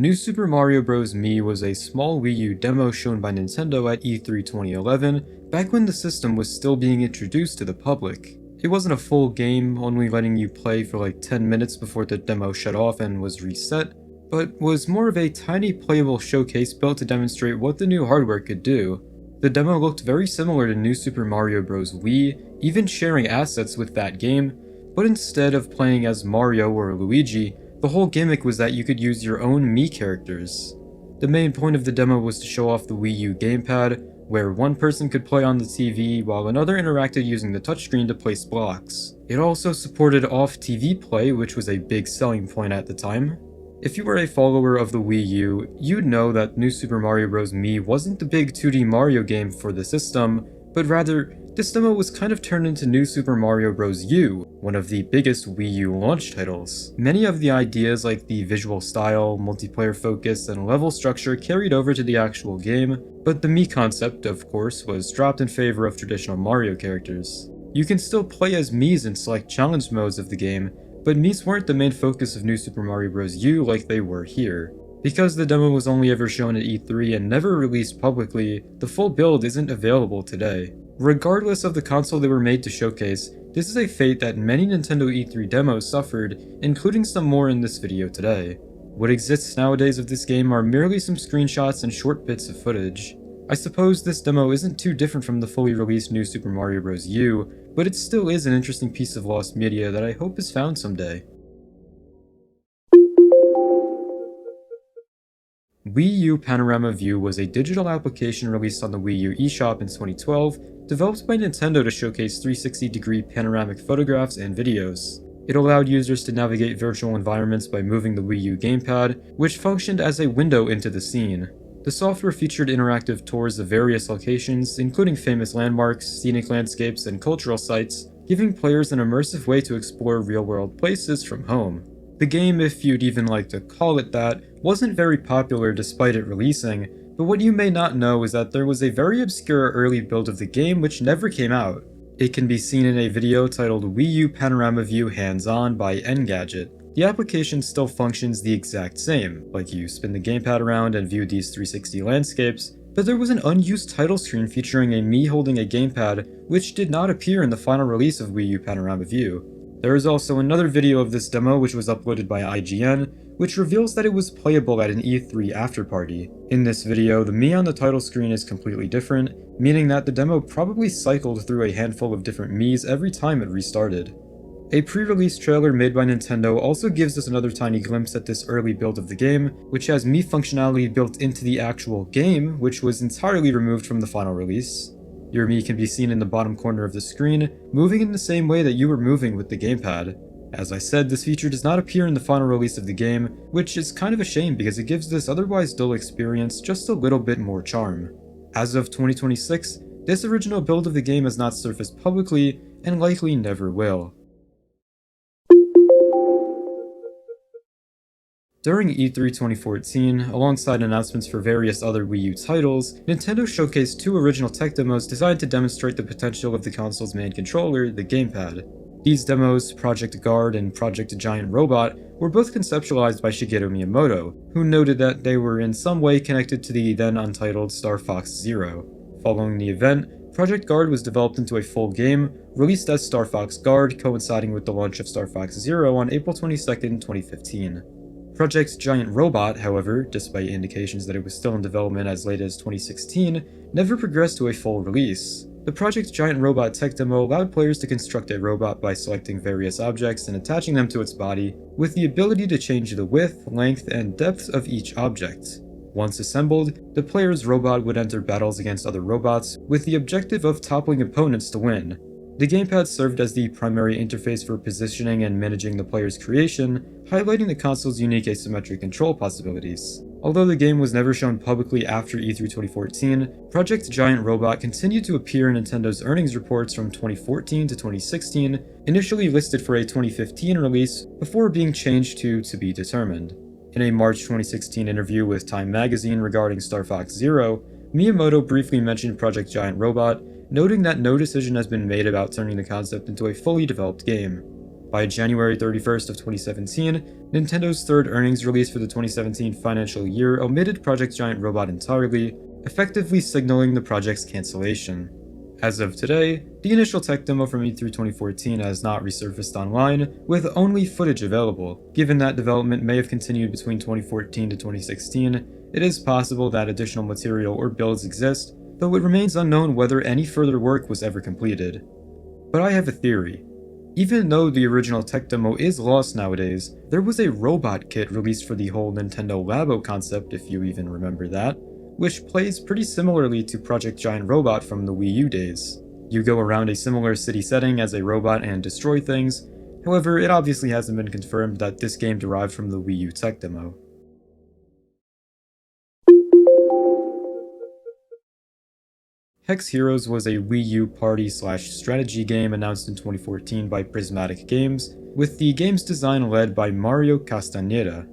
New Super Mario Bros. Mii was a small Wii U demo shown by Nintendo at E3 2011, back when the system was still being introduced to the public. It wasn't a full game, only letting you play for like 10 minutes before the demo shut off and was reset, but was more of a tiny playable showcase built to demonstrate what the new hardware could do. The demo looked very similar to New Super Mario Bros. Wii, even sharing assets with that game, but instead of playing as Mario or Luigi, the whole gimmick was that you could use your own Mii characters. The main point of the demo was to show off the Wii U gamepad, where one person could play on the TV while another interacted using the touchscreen to place blocks. It also supported off-TV play, which was a big selling point at the time. If you were a follower of the Wii U, you'd know that New Super Mario Bros. Mii wasn't the big 2D Mario game for the system, but rather, this demo was kind of turned into New Super Mario Bros. U, one of the biggest Wii U launch titles. Many of the ideas like the visual style, multiplayer focus, and level structure carried over to the actual game, but the Mii concept, of course, was dropped in favor of traditional Mario characters. You can still play as Miis in select challenge modes of the game, but Miis weren't the main focus of New Super Mario Bros. U like they were here. Because the demo was only ever shown at E3 and never released publicly, the full build isn't available today. Regardless of the console they were made to showcase, this is a fate that many Nintendo E3 demos suffered, including some more in this video today. What exists nowadays of this game are merely some screenshots and short bits of footage. I suppose this demo isn't too different from the fully released New Super Mario Bros. U, but it still is an interesting piece of lost media that I hope is found someday. Wii U Panorama View was a digital application released on the Wii U eShop in 2012, developed by Nintendo to showcase 360-degree panoramic photographs and videos. It allowed users to navigate virtual environments by moving the Wii U gamepad, which functioned as a window into the scene. The software featured interactive tours of various locations, including famous landmarks, scenic landscapes, and cultural sites, giving players an immersive way to explore real-world places from home. The game, if you'd even like to call it that, wasn't very popular despite it releasing, but what you may not know is that there was a very obscure early build of the game which never came out. It can be seen in a video titled Wii U Panorama View Hands-On by Engadget. The application still functions the exact same, like you spin the gamepad around and view these 360 landscapes, but there was an unused title screen featuring a Mii holding a gamepad which did not appear in the final release of Wii U Panorama View. There is also another video of this demo which was uploaded by IGN, which reveals that it was playable at an E3 afterparty. In this video, the Mii on the title screen is completely different, meaning that the demo probably cycled through a handful of different Miis every time it restarted. A pre-release trailer made by Nintendo also gives us another tiny glimpse at this early build of the game, which has Mii functionality built into the actual game, which was entirely removed from the final release. Your Mii can be seen in the bottom corner of the screen, moving in the same way that you were moving with the gamepad. As I said, this feature does not appear in the final release of the game, which is kind of a shame because it gives this otherwise dull experience just a little bit more charm. As of 2026, this original build of the game has not surfaced publicly, and likely never will. During E3 2014, alongside announcements for various other Wii U titles, Nintendo showcased two original tech demos designed to demonstrate the potential of the console's main controller, the gamepad. These demos, Project Guard and Project Giant Robot, were both conceptualized by Shigeru Miyamoto, who noted that they were in some way connected to the then untitled Star Fox Zero. Following the event, Project Guard was developed into a full game, released as Star Fox Guard, coinciding with the launch of Star Fox Zero on April 22, 2015. Project Giant Robot, however, despite indications that it was still in development as late as 2016, never progressed to a full release. The Project Giant Robot tech demo allowed players to construct a robot by selecting various objects and attaching them to its body, with the ability to change the width, length, and depth of each object. Once assembled, the player's robot would enter battles against other robots, with the objective of toppling opponents to win. The gamepad served as the primary interface for positioning and managing the player's creation, highlighting the console's unique asymmetric control possibilities. Although the game was never shown publicly after E3 2014, Project Giant Robot continued to appear in Nintendo's earnings reports from 2014 to 2016, initially listed for a 2015 release before being changed to be determined. In a March 2016 interview with Time magazine regarding Star Fox Zero, Miyamoto briefly mentioned Project Giant Robot, noting that no decision has been made about turning the concept into a fully developed game. By January 31st of 2017, Nintendo's third earnings release for the 2017 financial year omitted Project Giant Robot entirely, effectively signaling the project's cancellation. As of today, the initial tech demo from E3 2014 has not resurfaced online, with only footage available. Given that development may have continued between 2014 to 2016, it is possible that additional material or builds exist, though it remains unknown whether any further work was ever completed. But I have a theory. Even though the original tech demo is lost nowadays, there was a robot kit released for the whole Nintendo Labo concept, if you even remember that, which plays pretty similarly to Project Giant Robot from the Wii U days. You go around a similar city setting as a robot and destroy things, however, it obviously hasn't been confirmed that this game derived from the Wii U tech demo. Hex Heroes was a Wii U party/strategy game announced in 2014 by Prismatic Games, with the game's design led by Mario Castañeda.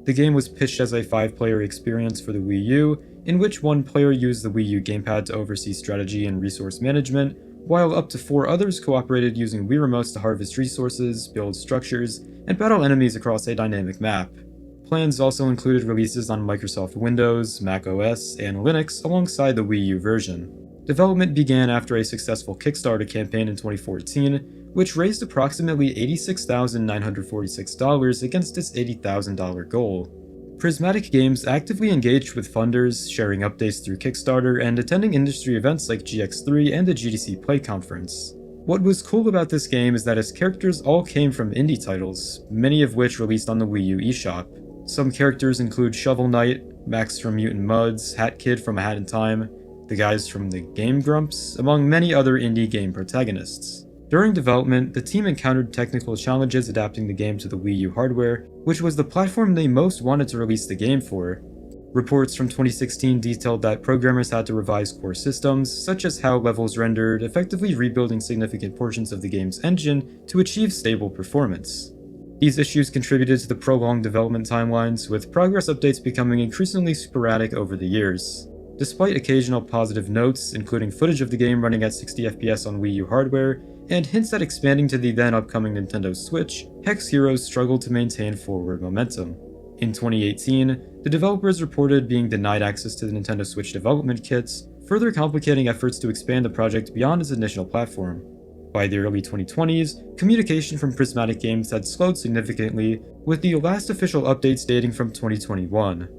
The game was pitched as a 5-player experience for the Wii U, in which one player used the Wii U gamepad to oversee strategy and resource management, while up to 4 others cooperated using Wii remotes to harvest resources, build structures, and battle enemies across a dynamic map. Plans also included releases on Microsoft Windows, Mac OS, and Linux alongside the Wii U version. Development began after a successful Kickstarter campaign in 2014, which raised approximately $86,946 against its $80,000 goal. Prismatic Games actively engaged with funders, sharing updates through Kickstarter and attending industry events like GX3 and the GDC Play Conference. What was cool about this game is that its characters all came from indie titles, many of which released on the Wii U eShop. Some characters include Shovel Knight, Max from Mutant Mudds, Hat Kid from A Hat in Time, the guys from the Game Grumps, among many other indie game protagonists. During development, the team encountered technical challenges adapting the game to the Wii U hardware, which was the platform they most wanted to release the game for. Reports from 2016 detailed that programmers had to revise core systems, such as how levels rendered, effectively rebuilding significant portions of the game's engine to achieve stable performance. These issues contributed to the prolonged development timelines, with progress updates becoming increasingly sporadic over the years. Despite occasional positive notes, including footage of the game running at 60 FPS on Wii U hardware, and hints at expanding to the then upcoming Nintendo Switch, Hex Heroes struggled to maintain forward momentum. In 2018, the developers reported being denied access to the Nintendo Switch development kits, further complicating efforts to expand the project beyond its initial platform. By the early 2020s, communication from Prismatic Games had slowed significantly, with the last official updates dating from 2021.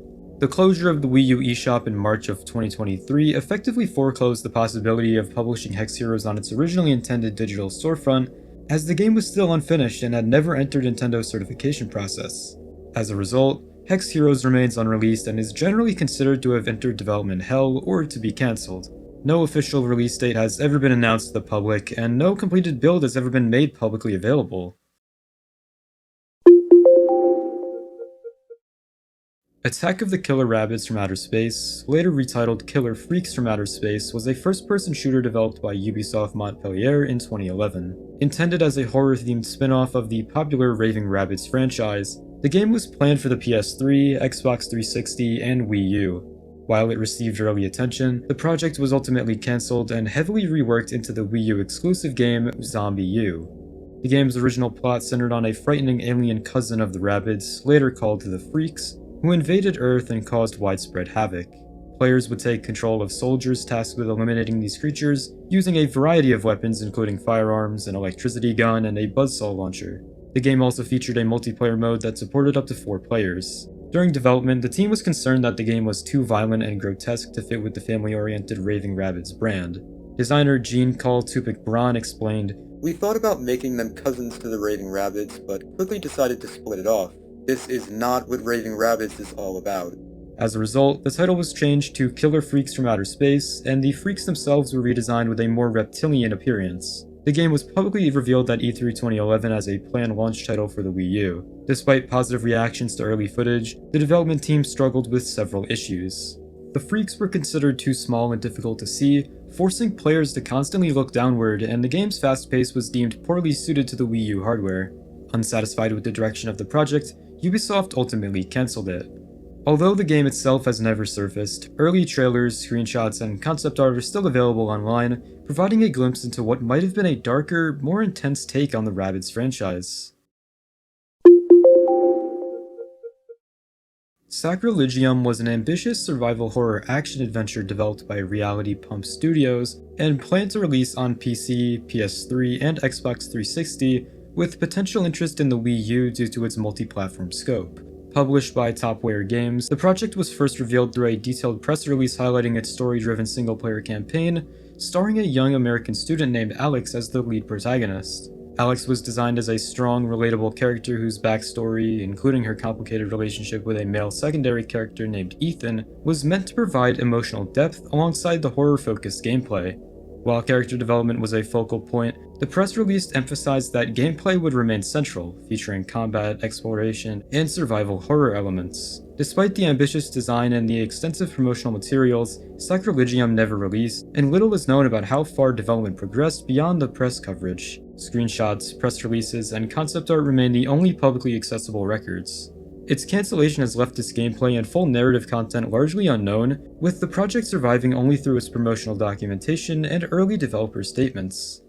The closure of the Wii U eShop in March of 2023 effectively foreclosed the possibility of publishing Hex Heroes on its originally intended digital storefront, as the game was still unfinished and had never entered Nintendo's certification process. As a result, Hex Heroes remains unreleased and is generally considered to have entered development hell or to be cancelled. No official release date has ever been announced to the public, and no completed build has ever been made publicly available. Attack of the Killer Rabbids from Outer Space, later retitled Killer Freaks from Outer Space, was a first-person shooter developed by Ubisoft Montpellier in 2011. Intended as a horror-themed spin-off of the popular Raving Rabbids franchise, the game was planned for the PS3, Xbox 360, and Wii U. While it received early attention, the project was ultimately cancelled and heavily reworked into the Wii U exclusive game Zombie U. The game's original plot centered on a frightening alien cousin of the Rabbids, later called the Freaks, who invaded Earth and caused widespread havoc. Players would take control of soldiers tasked with eliminating these creatures, using a variety of weapons including firearms, an electricity gun, and a buzzsaw launcher. The game also featured a multiplayer mode that supported up to 4 players. During development, the team was concerned that the game was too violent and grotesque to fit with the family-oriented Raving Rabbids brand. Designer Jean-Carl Tupik-Braun explained, "We thought about making them cousins to the Raving Rabbids, but quickly decided to split it off. This is not what Raving Rabbids is all about." As a result, the title was changed to Killer Freaks from Outer Space, and the freaks themselves were redesigned with a more reptilian appearance. The game was publicly revealed at E3 2011 as a planned launch title for the Wii U. Despite positive reactions to early footage, the development team struggled with several issues. The freaks were considered too small and difficult to see, forcing players to constantly look downward, and the game's fast pace was deemed poorly suited to the Wii U hardware. Unsatisfied with the direction of the project, Ubisoft ultimately cancelled it. Although the game itself has never surfaced, early trailers, screenshots, and concept art are still available online, providing a glimpse into what might have been a darker, more intense take on the Rabbids franchise. Sacriligeum was an ambitious survival horror action-adventure developed by Reality Pump Studios and planned to release on PC, PS3, and Xbox 360, with potential interest in the Wii U due to its multi-platform scope. Published by Topware Games, the project was first revealed through a detailed press release highlighting its story-driven single-player campaign, starring a young American student named Alex as the lead protagonist. Alex was designed as a strong, relatable character whose backstory, including her complicated relationship with a male secondary character named Ethan, was meant to provide emotional depth alongside the horror-focused gameplay. While character development was a focal point, the press release emphasized that gameplay would remain central, featuring combat, exploration, and survival horror elements. Despite the ambitious design and the extensive promotional materials, Sacriligeum never released, and little is known about how far development progressed beyond the press coverage. Screenshots, press releases, and concept art remain the only publicly accessible records. Its cancellation has left its gameplay and full narrative content largely unknown, with the project surviving only through its promotional documentation and early developer statements.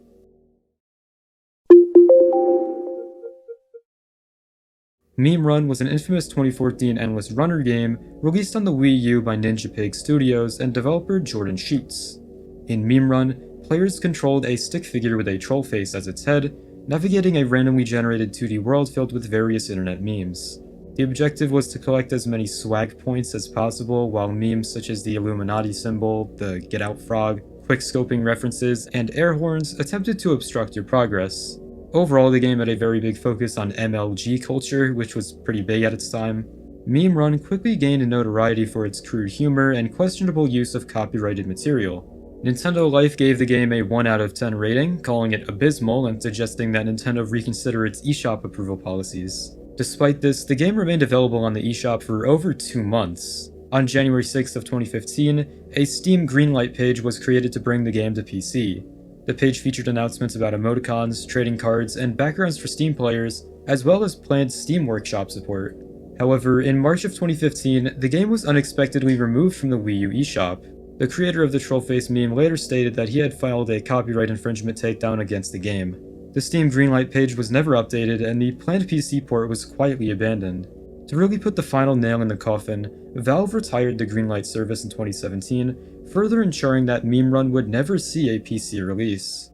Meme Run was an infamous 2014 endless runner game released on the Wii U by Ninja Pig Studios and developer Jordan Sheets. In Meme Run, players controlled a stick figure with a troll face as its head, navigating a randomly generated 2D world filled with various internet memes. The objective was to collect as many swag points as possible, while memes such as the Illuminati symbol, the Get Out Frog, quick-scoping references, and air horns attempted to obstruct your progress. Overall, the game had a very big focus on MLG culture, which was pretty big at its time. Meme Run quickly gained notoriety for its crude humor and questionable use of copyrighted material. Nintendo Life gave the game a 1 out of 10 rating, calling it abysmal and suggesting that Nintendo reconsider its eShop approval policies. Despite this, the game remained available on the eShop for over 2 months. On January 6th of 2015, a Steam Greenlight page was created to bring the game to PC. The page featured announcements about emoticons, trading cards, and backgrounds for Steam players, as well as planned Steam Workshop support. However, in March of 2015, the game was unexpectedly removed from the Wii U eShop. The creator of the trollface meme later stated that he had filed a copyright infringement takedown against the game. The Steam Greenlight page was never updated, and the planned PC port was quietly abandoned. To really put the final nail in the coffin, Valve retired the Greenlight service in 2017, further ensuring that Meme Run would never see a PC release.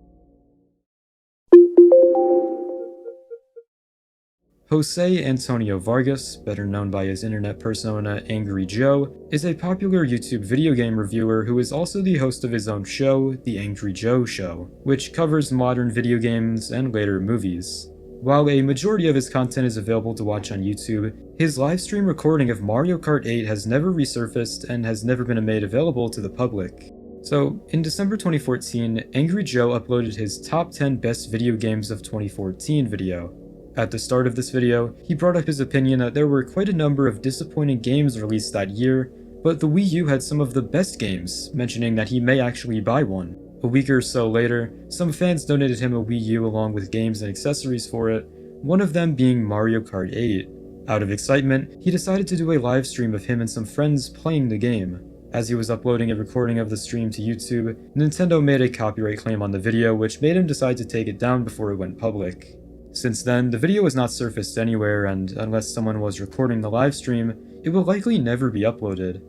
Jose Antonio Vargas, better known by his internet persona Angry Joe, is a popular YouTube video game reviewer who is also the host of his own show, The Angry Joe Show, which covers modern video games and later movies. While a majority of his content is available to watch on YouTube, his livestream recording of Mario Kart 8 has never resurfaced and has never been made available to the public. So, in December 2014, Angry Joe uploaded his Top 10 Best Video Games of 2014 video. At the start of this video, he brought up his opinion that there were quite a number of disappointing games released that year, but the Wii U had some of the best games, mentioning that he may actually buy one. A week or so later, some fans donated him a Wii U along with games and accessories for it, one of them being Mario Kart 8. Out of excitement, he decided to do a live stream of him and some friends playing the game. As he was uploading a recording of the stream to YouTube, Nintendo made a copyright claim on the video, which made him decide to take it down before it went public. Since then, the video has not surfaced anywhere, and unless someone was recording the live stream, it will likely never be uploaded.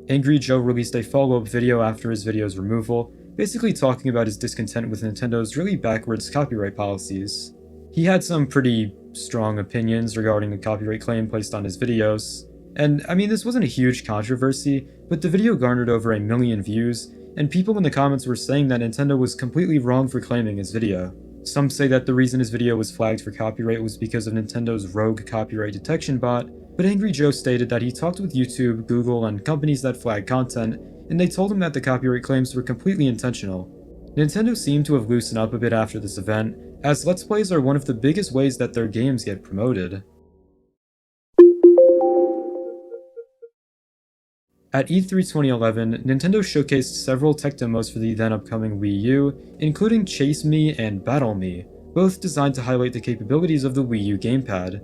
Angry Joe released a follow-up video after his video's removal, basically talking about his discontent with Nintendo's really backwards copyright policies. He had some pretty strong opinions regarding the copyright claim placed on his videos, and I mean, this wasn't a huge controversy, but the video garnered over 1 million views, and people in the comments were saying that Nintendo was completely wrong for claiming his video. Some say that the reason his video was flagged for copyright was because of Nintendo's rogue copyright detection bot, but Angry Joe stated that he talked with YouTube, Google, and companies that flag content, and they told him that the copyright claims were completely intentional. Nintendo seemed to have loosened up a bit after this event, as Let's Plays are one of the biggest ways that their games get promoted. At E3 2011, Nintendo showcased several tech demos for the then upcoming Wii U, including Chase Me and Battle Me, both designed to highlight the capabilities of the Wii U gamepad.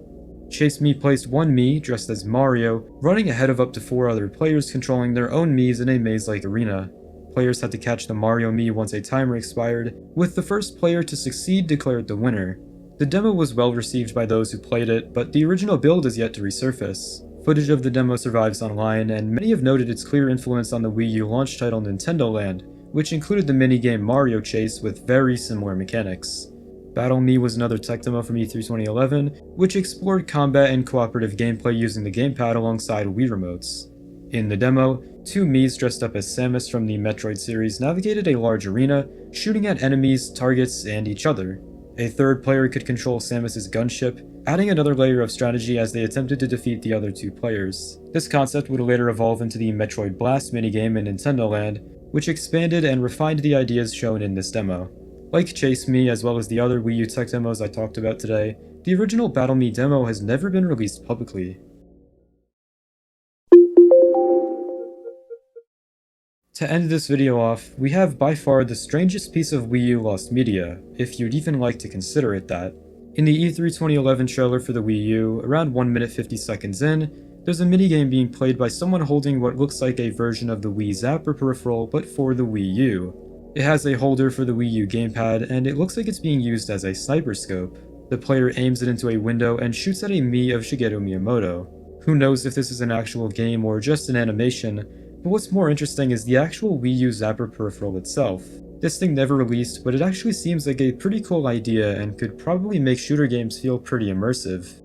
Chase Me placed one Mii, dressed as Mario, running ahead of up to 4 other players controlling their own Miis in a maze-like arena. Players had to catch the Mario Mii once a timer expired, with the first player to succeed declared the winner. The demo was well received by those who played it, but the original build is yet to resurface. Footage of the demo survives online, and many have noted its clear influence on the Wii U launch title Nintendo Land, which included the minigame Mario Chase with very similar mechanics. Battle Me was another tech demo from E3 2011, which explored combat and cooperative gameplay using the gamepad alongside Wii remotes. In the demo, 2 Miis dressed up as Samus from the Metroid series navigated a large arena, shooting at enemies, targets, and each other. A third player could control Samus's gunship, adding another layer of strategy as they attempted to defeat the other 2 players. This concept would later evolve into the Metroid Blast minigame in Nintendo Land, which expanded and refined the ideas shown in this demo. Like Chase Me, as well as the other Wii U tech demos I talked about today, the original Battle Me demo has never been released publicly. To end this video off, we have by far the strangest piece of Wii U lost media, if you'd even like to consider it that. In the E3 2011 trailer for the Wii U, around 1 minute 50 seconds in, there's a minigame being played by someone holding what looks like a version of the Wii Zapper peripheral, but for the Wii U. It has a holder for the Wii U gamepad, and it looks like it's being used as a sniper scope. The player aims it into a window and shoots at a Mii of Shigeru Miyamoto. Who knows if this is an actual game or just an animation, but what's more interesting is the actual Wii U Zapper peripheral itself. This thing never released, but it actually seems like a pretty cool idea and could probably make shooter games feel pretty immersive.